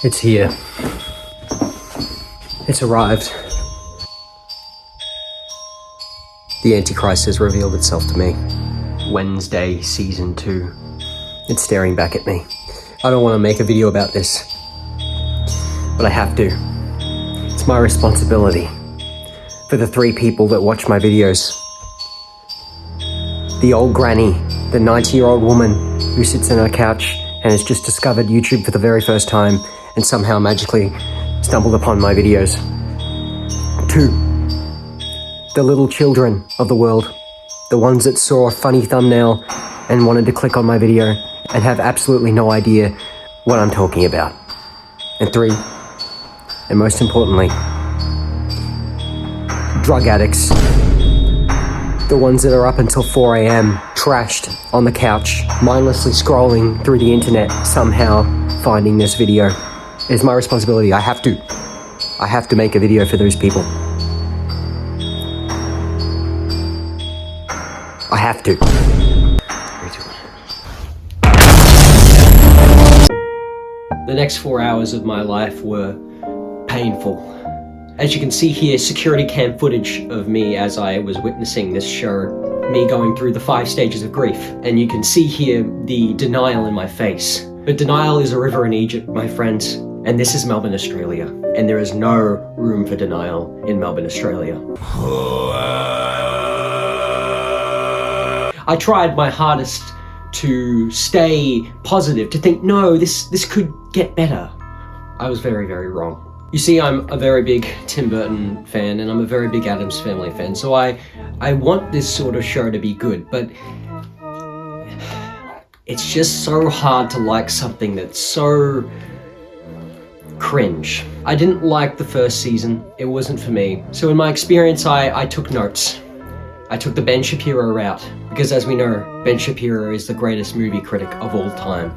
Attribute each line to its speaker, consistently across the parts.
Speaker 1: It's here. It's arrived. The Antichrist has revealed itself to me. Wednesday, Season 2. It's staring back at me. I don't want to make a video about this, but I have to. It's my responsibility for the 3 people that watch my videos. The old granny, the 90-year-old woman who sits on her couch and has just discovered YouTube for the very first time and somehow magically stumbled upon my videos. 2, the little children of the world, the ones that saw a funny thumbnail and wanted to click on my video and have absolutely no idea what I'm talking about. And 3, and most importantly, drug addicts. The ones that are up until 4 a.m., trashed on the couch, mindlessly scrolling through the internet, somehow finding this video. It is my responsibility. I have to make a video for those people. I have to. The next 4 hours of my life were painful. As you can see here, security cam footage of me as I was witnessing this show, me going through the 5 stages of grief. And you can see here the denial in my face. But denial is a river in Egypt, my friends. And this is Melbourne, Australia. And there is no room for denial in Melbourne, Australia. I tried my hardest to stay positive, to think, no, this could get better. I was very, very wrong. You see, I'm a very big Tim Burton fan and I'm a very big Addams Family fan, so I want this sort of show to be good, but it's just so hard to like something that's so cringe. I didn't like the first season. It wasn't for me. So in my experience, I took notes. I took the Ben Shapiro route, because as we know, Ben Shapiro is the greatest movie critic of all time.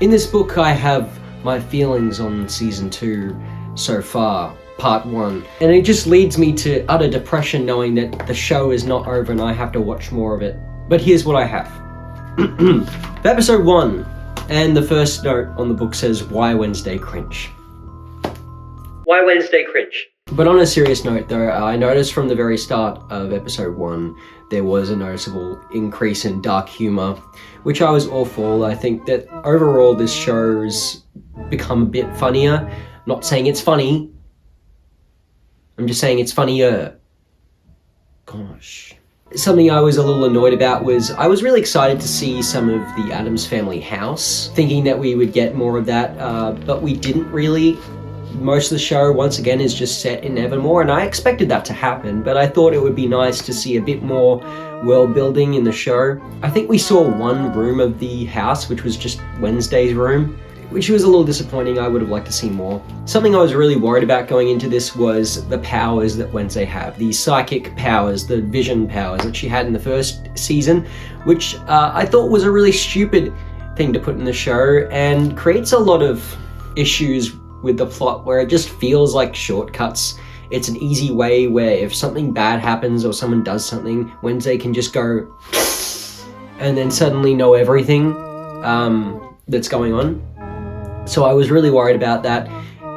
Speaker 1: In this book, I have my feelings on season 2 so far, part 1. And it just leads me to utter depression knowing that the show is not over and I have to watch more of it. But here's what I have. For episode 1, and the first note on the book says, "Why Wednesday Cringe?" Why Wednesday Cringe? But on a serious note though, I noticed from the very start of episode 1, there was a noticeable increase in dark humor, which I was all for. I think that overall this show's become a bit funnier. Not saying it's funny, I'm just saying it's funnier. Gosh. Something I was a little annoyed about was I was really excited to see some of the Addams Family house, thinking that we would get more of that, but we didn't really. Most of the show, once again, is just set in Evermore, and I expected that to happen, but I thought it would be nice to see a bit more world building in the show. I think we saw one room of the house, which was just Wednesday's room, which was a little disappointing. I would have liked to see more. Something I was really worried about going into this was the powers that Wednesday have, the psychic powers, the vision powers that she had in the first season, which I thought was a really stupid thing to put in the show and creates a lot of issues with the plot where it just feels like shortcuts. It's an easy way where if something bad happens or someone does something, Wednesday can just go and then suddenly know everything that's going on. So I was really worried about that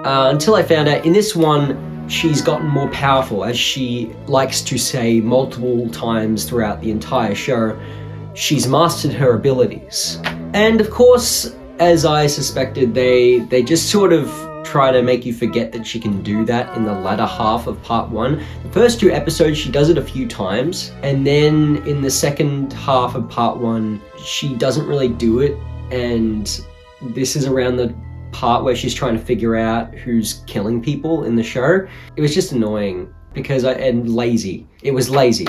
Speaker 1: until I found out in this one she's gotten more powerful, as she likes to say multiple times throughout the entire show. She's mastered her abilities. And of course, as I suspected, they just sort of try to make you forget that she can do that in the latter half of part 1. The first 2 episodes, she does it a few times, and then in the second half of part 1, she doesn't really do it, and this is around the part where she's trying to figure out who's killing people in the show. It was just annoying, and lazy. It was lazy,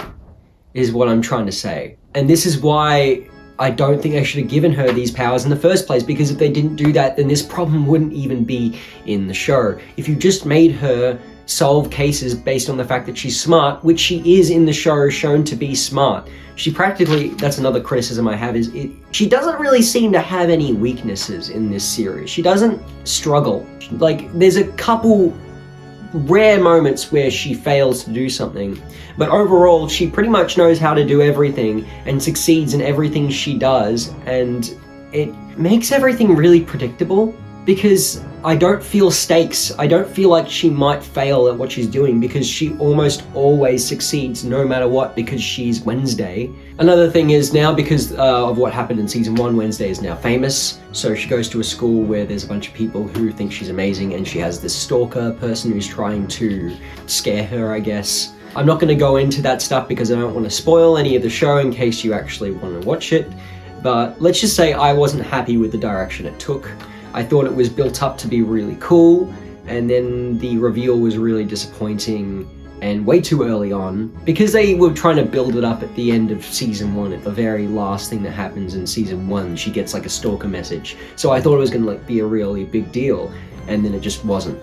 Speaker 1: is what I'm trying to say. And this is why I don't think I should have given her these powers in the first place, because if they didn't do that, then this problem wouldn't even be in the show. If you just made her solve cases based on the fact that she's smart, which she is in the show, shown to be smart. She practically, that's another criticism I have, is she doesn't really seem to have any weaknesses in this series. She doesn't struggle. Like, there's a couple rare moments where she fails to do something, but overall she pretty much knows how to do everything and succeeds in everything she does, and it makes everything really predictable. because I don't feel stakes. I don't feel like she might fail at what she's doing, because she almost always succeeds no matter what, because she's Wednesday. Another thing is, now because of what happened in season 1, Wednesday is now famous. So she goes to a school where there's a bunch of people who think she's amazing, and she has this stalker person who's trying to scare her, I guess. I'm not going to go into that stuff because I don't want to spoil any of the show in case you actually want to watch it. But let's just say I wasn't happy with the direction it took. I thought it was built up to be really cool, and then the reveal was really disappointing and way too early on, because they were trying to build it up at the end of season 1. At the very last thing that happens in season 1, she gets like a stalker message. So I thought it was going to be a really big deal, and then it just wasn't.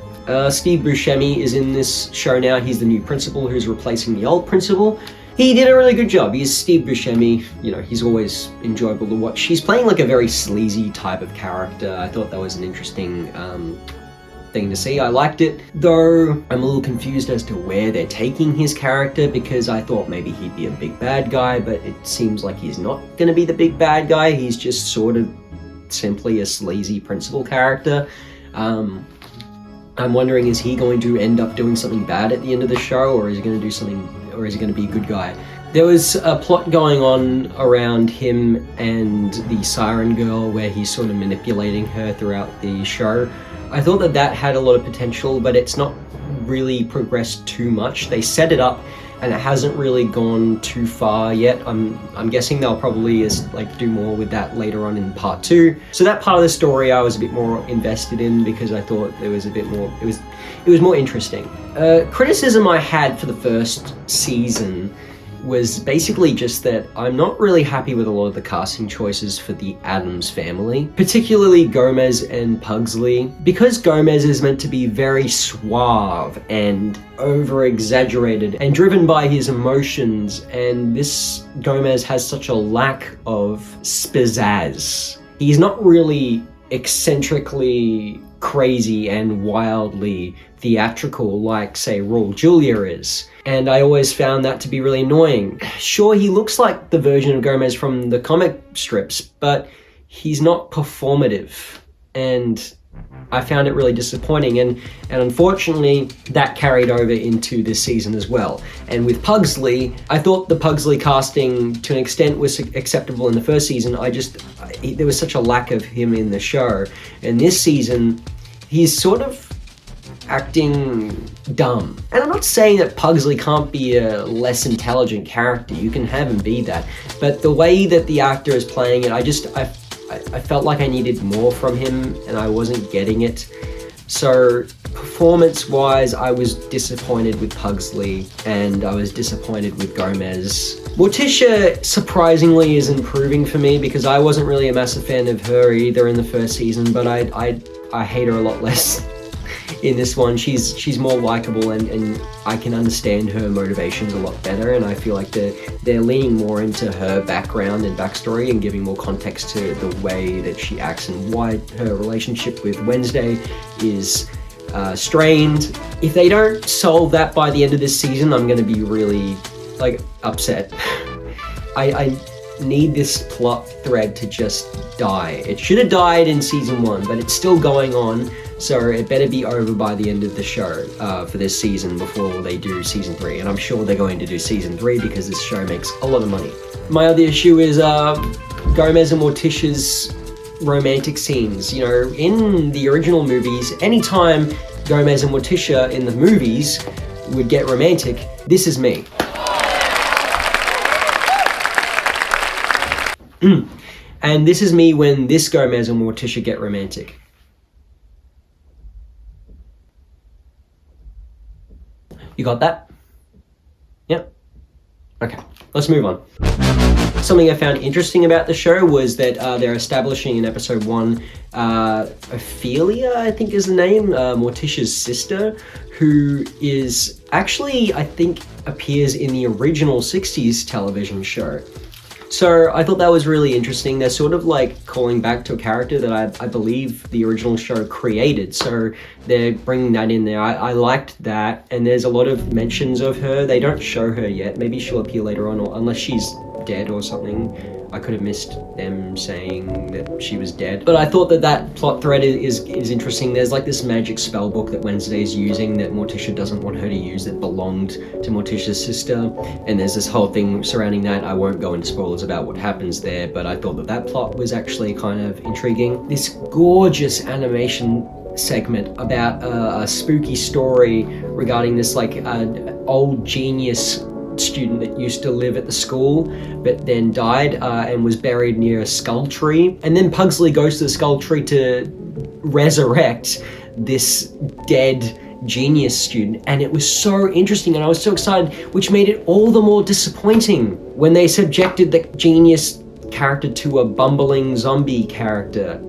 Speaker 1: Steve Buscemi is in this show now. He's the new principal who's replacing the old principal. He did a really good job. He's Steve Buscemi. You know, he's always enjoyable to watch. He's playing like a very sleazy type of character. I thought that was an interesting thing to see. I liked it, though I'm a little confused as to where they're taking his character, because I thought maybe he'd be a big bad guy, but it seems like he's not going to be the big bad guy. He's just sort of simply a sleazy principal character. I'm wondering, is he going to end up doing something bad at the end of the show, or is he going to do something, or is he going to be a good guy? There was a plot going on around him and the Siren Girl where he's sort of manipulating her throughout the show. I thought that that had a lot of potential, but it's not really progressed too much. They set it up and it hasn't really gone too far yet. I'm guessing they'll probably do more with that later on in part 2. So that part of the story I was a bit more invested in, because I thought there was a bit more, it was more interesting. Criticism I had for the first season was basically just that I'm not really happy with a lot of the casting choices for the Addams family, particularly Gomez and Pugsley. Because Gomez is meant to be very suave and over-exaggerated and driven by his emotions, and this Gomez has such a lack of pizzazz. He's not really eccentrically crazy and wildly theatrical like, say, Raul Julia is. And I always found that to be really annoying. Sure, he looks like the version of Gomez from the comic strips, but he's not performative. And I found it really disappointing. And unfortunately, that carried over into this season as well. And with Pugsley, I thought the Pugsley casting to an extent was acceptable in the first season. There was such a lack of him in the show. And this season, he's sort of acting dumb. And I'm not saying that Pugsley can't be a less intelligent character. You can have him be that. But the way that the actor is playing it, I felt like I needed more from him, and I wasn't getting it. So performance-wise, I was disappointed with Pugsley, and I was disappointed with Gomez. Morticia, surprisingly, is improving for me, because I wasn't really a massive fan of her either in the first season, but I hate her a lot less in this one. She's more likable, and I can understand her motivations a lot better, and I feel like they're leaning more into her background and backstory and giving more context to the way that she acts and why her relationship with Wednesday is strained. If they don't solve that by the end of this season, I'm going to be really upset. I need this plot thread to just die. It should have died in season 1, but it's still going on. So it better be over by the end of the show for this season before they do season 3. And I'm sure they're going to do season 3 because this show makes a lot of money. My other issue is Gomez and Morticia's romantic scenes. You know, in the original movies, anytime Gomez and Morticia in the movies would get romantic, this is me. And this is me when this Gomez and Morticia get romantic. You got that? Yep. Okay, let's move on. Something I found interesting about the show was that they're establishing in episode 1, Ophelia, I think is the name, Morticia's sister, who is actually, I think, appears in the original 60s television show. So I thought that was really interesting. They're sort of like calling back to a character that I believe the original show created. So they're bringing that in there. I liked that. And there's a lot of mentions of her. They don't show her yet. Maybe she'll appear later on, or unless she's dead or something. I could have missed them saying that she was dead. But I thought that plot thread is interesting. There's like this magic spell book that Wednesday's using that Morticia doesn't want her to use that belonged to Morticia's sister. And there's this whole thing surrounding that. I won't go into spoilers about what happens there, but I thought that plot was actually kind of intriguing. This gorgeous animation segment about a spooky story regarding this like old genius student that used to live at the school but then died and was buried near a skull tree, and then Pugsley goes to the skull tree to resurrect this dead genius student, and it was so interesting and I was so excited, which made it all the more disappointing when they subjected the genius character to a bumbling zombie character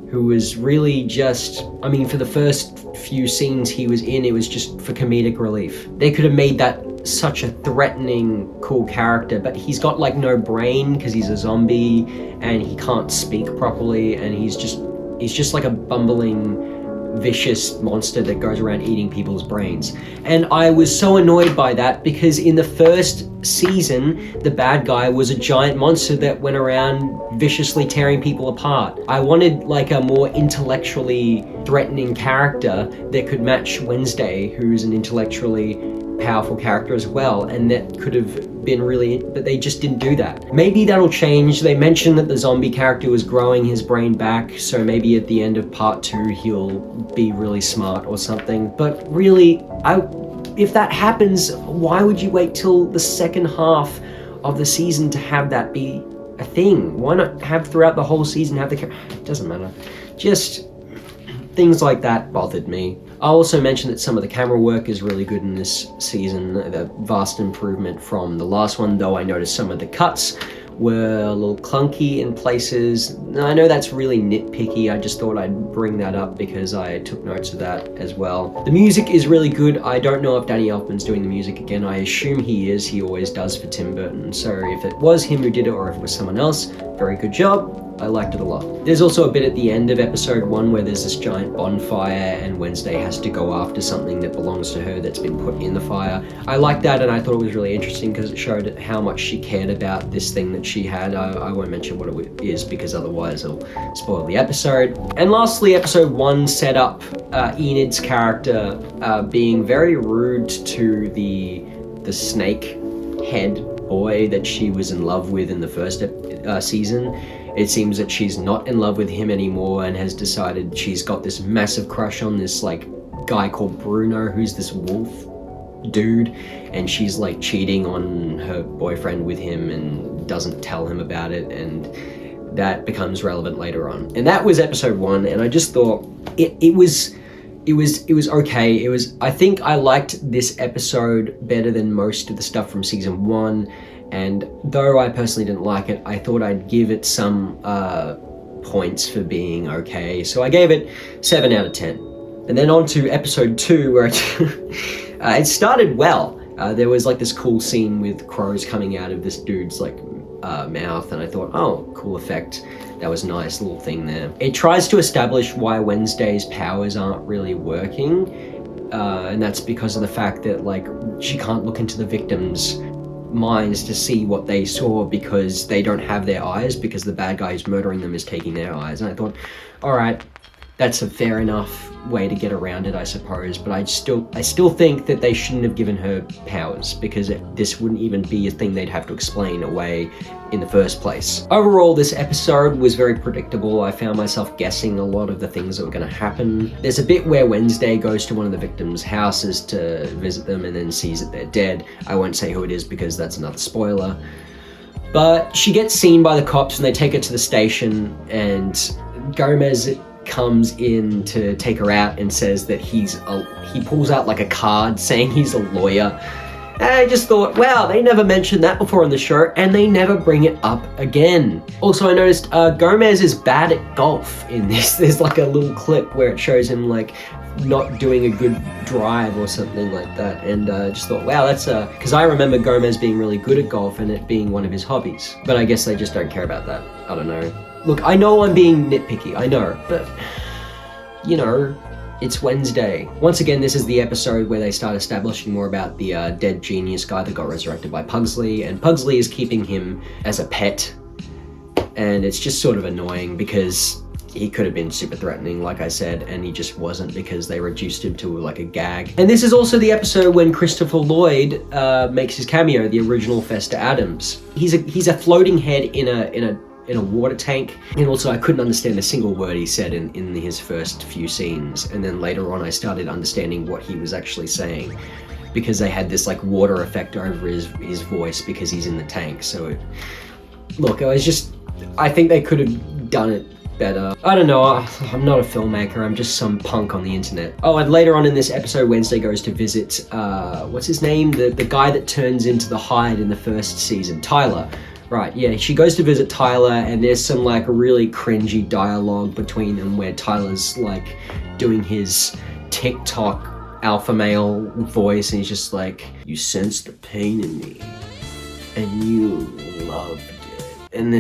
Speaker 1: who was really just, I mean, for the first few scenes he was in, it was just for comedic relief. They could have made that such a threatening, cool character, but he's got like no brain because he's a zombie and he can't speak properly, and he's just like a bumbling, vicious monster that goes around eating people's brains. And I was so annoyed by that because in the first season, the bad guy was a giant monster that went around viciously tearing people apart. I wanted like a more intellectually threatening character that could match Wednesday, who's an intellectually powerful character as well, and that could have been really, but they just didn't do that. Maybe that'll change. They mentioned that the zombie character was growing his brain back, so maybe at the end of part 2 he'll be really smart or something. But really, if that happens, why would you wait till the second half of the season to have that be a thing? Why not have throughout the whole season have the it doesn't matter. Just things like that bothered me. I'll also mention that some of the camera work is really good in this season, the vast improvement from the last one, though I noticed some of the cuts were a little clunky in places. I know that's really nitpicky, I just thought I'd bring that up because I took notes of that as well. The music is really good. I don't know if Danny Elfman's doing the music again. I assume he is. He always does for Tim Burton. So if it was him who did it or if it was someone else, very good job. I liked it a lot. There's also a bit at the end of episode 1 where there's this giant bonfire and Wednesday has to go after something that belongs to her that's been put in the fire. I liked that, and I thought it was really interesting because it showed how much she cared about this thing that she had. I won't mention what it is because otherwise I'll spoil the episode. And lastly, episode 1 set up Enid's character being very rude to the snake head boy that she was in love with in the first season. It seems that she's not in love with him anymore and has decided she's got this massive crush on this like guy called Bruno, who's this wolf dude, and she's like cheating on her boyfriend with him and doesn't tell him about it, and that becomes relevant later on. And that was episode 1, and I just thought it was okay. I think I liked this episode better than most of the stuff from season 1. And though I personally didn't like it, I thought I'd give it some points for being okay. So I gave it 7 out of 10. And then on to episode 2, where it started well. There was like this cool scene with crows coming out of this dude's like mouth, and I thought, oh, cool effect. That was a nice little thing there. It tries to establish why Wednesday's powers aren't really working, and that's because of the fact that like she can't look into the victims' minds to see what they saw because they don't have their eyes, because the bad guy who's murdering them is taking their eyes. And I thought, all right, that's a fair enough way to get around it, I suppose, but I still think that they shouldn't have given her powers, because this wouldn't even be a thing they'd have to explain away in the first place. Overall, this episode was very predictable. I found myself guessing a lot of the things that were going to happen. There's a bit where Wednesday goes to one of the victims' houses to visit them and then sees that they're dead. I won't say who it is because that's another spoiler. But she gets seen by the cops and they take her to the station, and Gomez comes in to take her out and says that he pulls out like a card saying he's a lawyer. And I just thought, wow, they never mentioned that before in the show, and they never bring it up again. Also, I noticed Gomez is bad at golf in this. There's like a little clip where it shows him like not doing a good drive or something like that, and just thought, wow, that's because I remember Gomez being really good at golf and it being one of his hobbies, but I guess they just don't care about that. I don't know. Look, I know I'm being nitpicky, I know, but you know, it's Wednesday. Once again, this is the episode where they start establishing more about the dead genius guy that got resurrected by Pugsley, and Pugsley is keeping him as a pet, And it's just sort of annoying because he could have been super threatening, like I said, and he just wasn't because they reduced him to like a gag. And this is also the episode when Christopher Lloyd makes his cameo, the original Fester Adams. He's a floating head in a water tank. And also I couldn't understand a single word he said in his first few scenes. And then later on I started understanding what he was actually saying, because they had this like water effect over his voice because he's in the tank. So look, I think they could have done it better. I don't know, I'm not a filmmaker, I'm just some punk on the internet. Oh, and later on in this episode, Wednesday goes to visit, what's his name? The guy that turns into the Hyde in the first season, Tyler. Right, yeah, she goes to visit Tyler, and there's some like really cringy dialogue between them where Tyler's like doing his TikTok alpha male voice, and he's just like, you sense the pain in me, and you loved it. And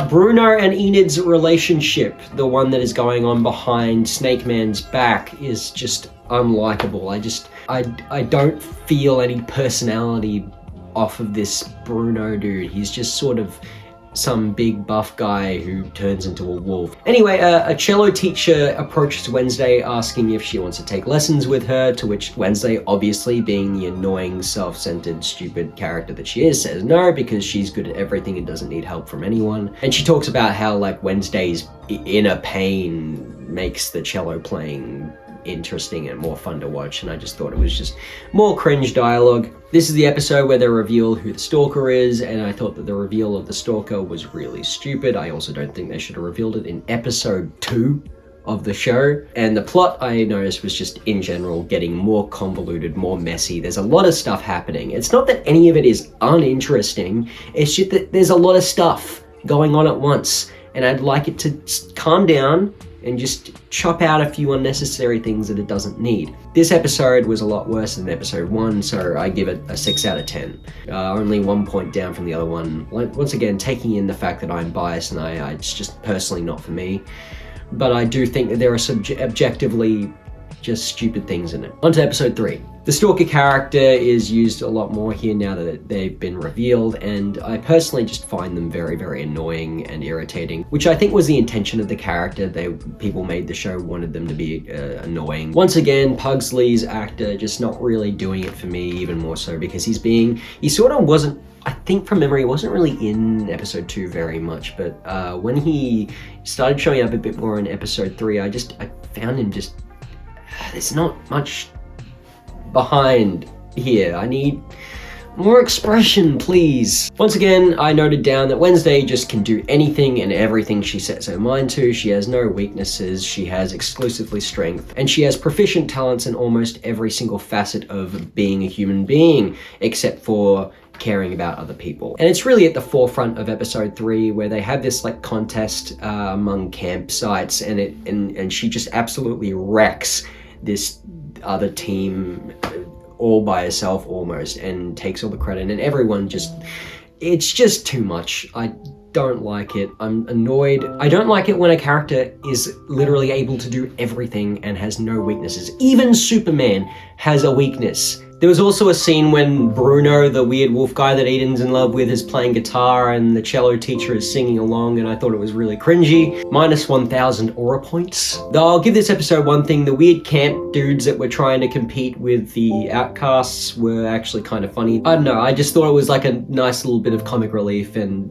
Speaker 1: Bruno and Enid's relationship, the one that is going on behind Snake Man's back, is just unlikable. I don't feel any personality off of this Bruno dude. He's just sort of some big buff guy who turns into a wolf. Anyway, a cello teacher approaches Wednesday asking if she wants to take lessons with her, to which Wednesday, obviously being the annoying, self-centered, stupid character that she is, says no because she's good at everything and doesn't need help from anyone. And she talks about how like Wednesday's inner pain makes the cello playing interesting and more fun to watch, and I just thought it was just more cringe dialogue. This is the episode where they reveal who the stalker is, and I thought that the reveal of the stalker was really stupid. I also don't think they should have revealed it in episode 2 of the show. And the plot, I noticed, was just in general getting more convoluted, more messy. There's a lot of stuff happening. It's not that any of it is uninteresting, it's just that there's a lot of stuff going on at once, and I'd like it to calm down and just chop out a few unnecessary things that it doesn't need. This episode was a lot worse than episode 1, so I give it a 6 out of 10. Only 1 point down from the other one. Once again, taking in the fact that I'm biased and it's just personally not for me. But I do think that there are some objectively just stupid things in it. On to episode 3. The stalker character is used a lot more here now that they've been revealed, and I personally just find them very, very annoying and irritating, which I think was the intention of the character. People made the show, wanted them to be annoying. Once again, Pugsley's actor just not really doing it for me, even more so because he sort of wasn't, I think from memory, wasn't really in episode 2 very much, but when he started showing up a bit more in episode 3, I found him just, there's not much behind here. I need more expression, please. Once again, I noted down that Wednesday just can do anything and everything she sets her mind to. She has no weaknesses, she has exclusively strength, and she has proficient talents in almost every single facet of being a human being, except for caring about other people. And it's really at the forefront of episode 3 where they have this like contest among campsites, and she just absolutely wrecks this other team all by herself almost, and takes all the credit, and everyone it's just too much. I don't like it. I'm annoyed. I don't like it when a character is literally able to do everything and has no weaknesses. Even Superman has a weakness. There was also a scene when Bruno, the weird wolf guy that Eden's in love with, is playing guitar and the cello teacher is singing along, and I thought it was really cringy. Minus 1,000 aura points. Though I'll give this episode one thing, the weird camp dudes that were trying to compete with the outcasts were actually kind of funny. I don't know, I just thought it was like a nice little bit of comic relief, and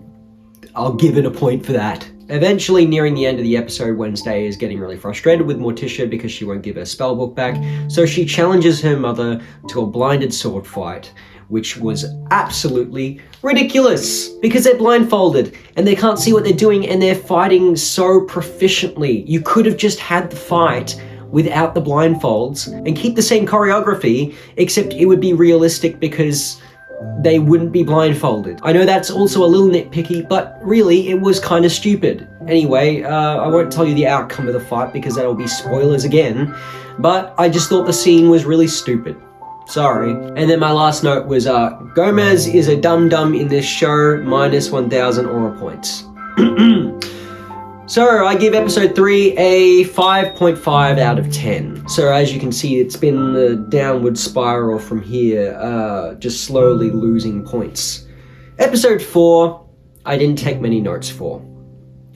Speaker 1: I'll give it a point for that. Eventually, nearing the end of the episode, Wednesday is getting really frustrated with Morticia because she won't give her spellbook back, so she challenges her mother to a blinded sword fight, which was absolutely ridiculous because they're blindfolded and they can't see what they're doing, and they're fighting so proficiently. You could have just had the fight without the blindfolds and keep the same choreography, except it would be realistic because they wouldn't be blindfolded. I know that's also a little nitpicky, but really it was kind of stupid. Anyway, I won't tell you the outcome of the fight because that'll be spoilers again, but I just thought the scene was really stupid. Sorry. And then my last note was, Gomez is a dum-dum in this show, minus 1,000 aura points. So I give episode 3 a 5.5 out of 10. So as you can see, it's been the downward spiral from here, just slowly losing points. Episode 4, I didn't take many notes for.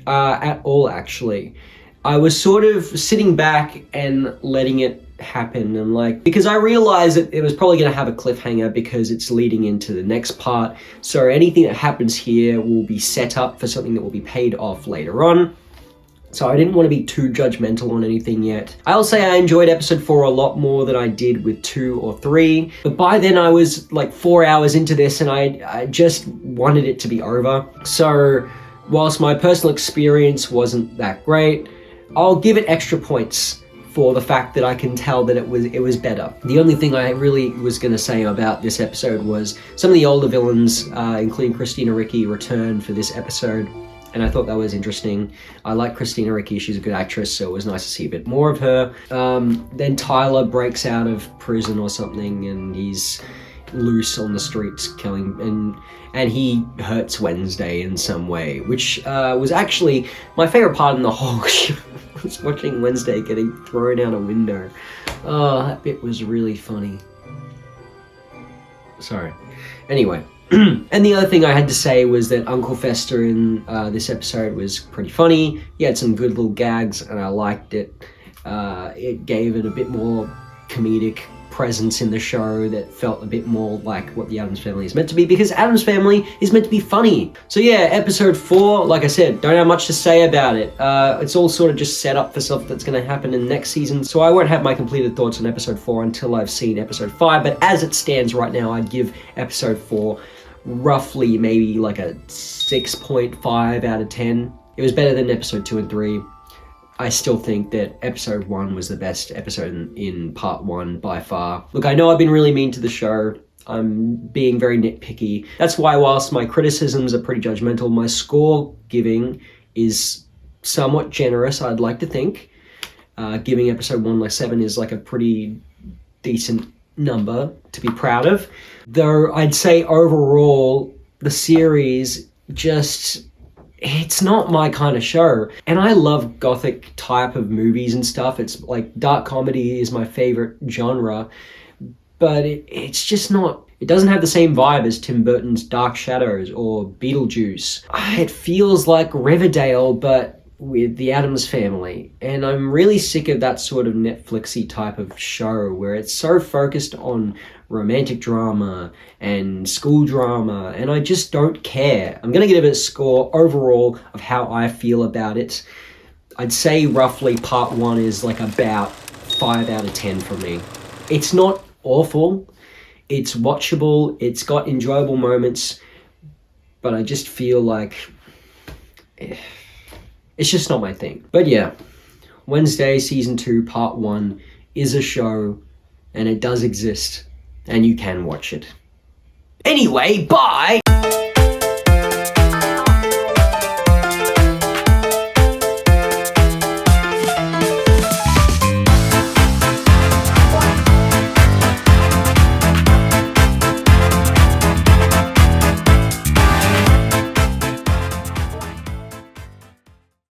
Speaker 1: At all, actually. I was sort of sitting back and letting it happen, and because I realized that it was probably going to have a cliffhanger because it's leading into the next part. So anything that happens here will be set up for something that will be paid off later on. So I didn't want to be too judgmental on anything yet. I'll say I enjoyed episode 4 a lot more than I did with 2 or 3. But by then I was like 4 hours into this and I just wanted it to be over. So whilst my personal experience wasn't that great, I'll give it extra points for the fact that I can tell that it was better. The only thing I really was going to say about this episode was some of the older villains, including Christina Ricci, returned for this episode. And I thought that was interesting. I like Christina Ricci, she's a good actress, so it was nice to see a bit more of her. Then Tyler breaks out of prison or something, and he's loose on the streets killing, and he hurts Wednesday in some way, which was actually my favorite part in the whole show, was watching Wednesday getting thrown out a window. Oh, that bit was really funny. Sorry. Anyway. And the other thing I had to say was that Uncle Fester in this episode was pretty funny. He had some good little gags and I liked it. It gave it a bit more comedic presence in the show that felt a bit more like what the Addams Family is meant to be, because Addams Family is meant to be funny. So yeah, episode 4, like I said, don't have much to say about it. It's all sort of just set up for stuff that's going to happen in the next season, so I won't have my completed thoughts on episode 4 until I've seen episode 5, but as it stands right now, I'd give episode 4 roughly maybe like a 6.5 out of 10. It was better than episode 2 and 3. I still think that episode 1 was the best episode in part 1 by far. Look, I know I've been really mean to the show. I'm being very nitpicky. That's why whilst my criticisms are pretty judgmental, my score giving is somewhat generous, I'd like to think. Giving episode 1 like 7 is like a pretty decent number to be proud of. Though I'd say overall, the series just, it's not my kind of show. And I love gothic type of movies and stuff. It's like dark comedy is my favorite genre, but it's just not, it doesn't have the same vibe as Tim Burton's Dark Shadows or Beetlejuice. It feels like Riverdale, but with the Addams Family. And I'm really sick of that sort of Netflixy type of show where it's so focused on romantic drama and school drama, and I just don't care. I'm gonna give it a score overall of how I feel about it. I'd say roughly part 1 is like about 5 out of 10 for me. It's not awful, it's watchable, it's got enjoyable moments, but I just feel like it's just not my thing. But yeah, Wednesday season 2 part 1 is a show, and it does exist, and you can watch it. Anyway, bye!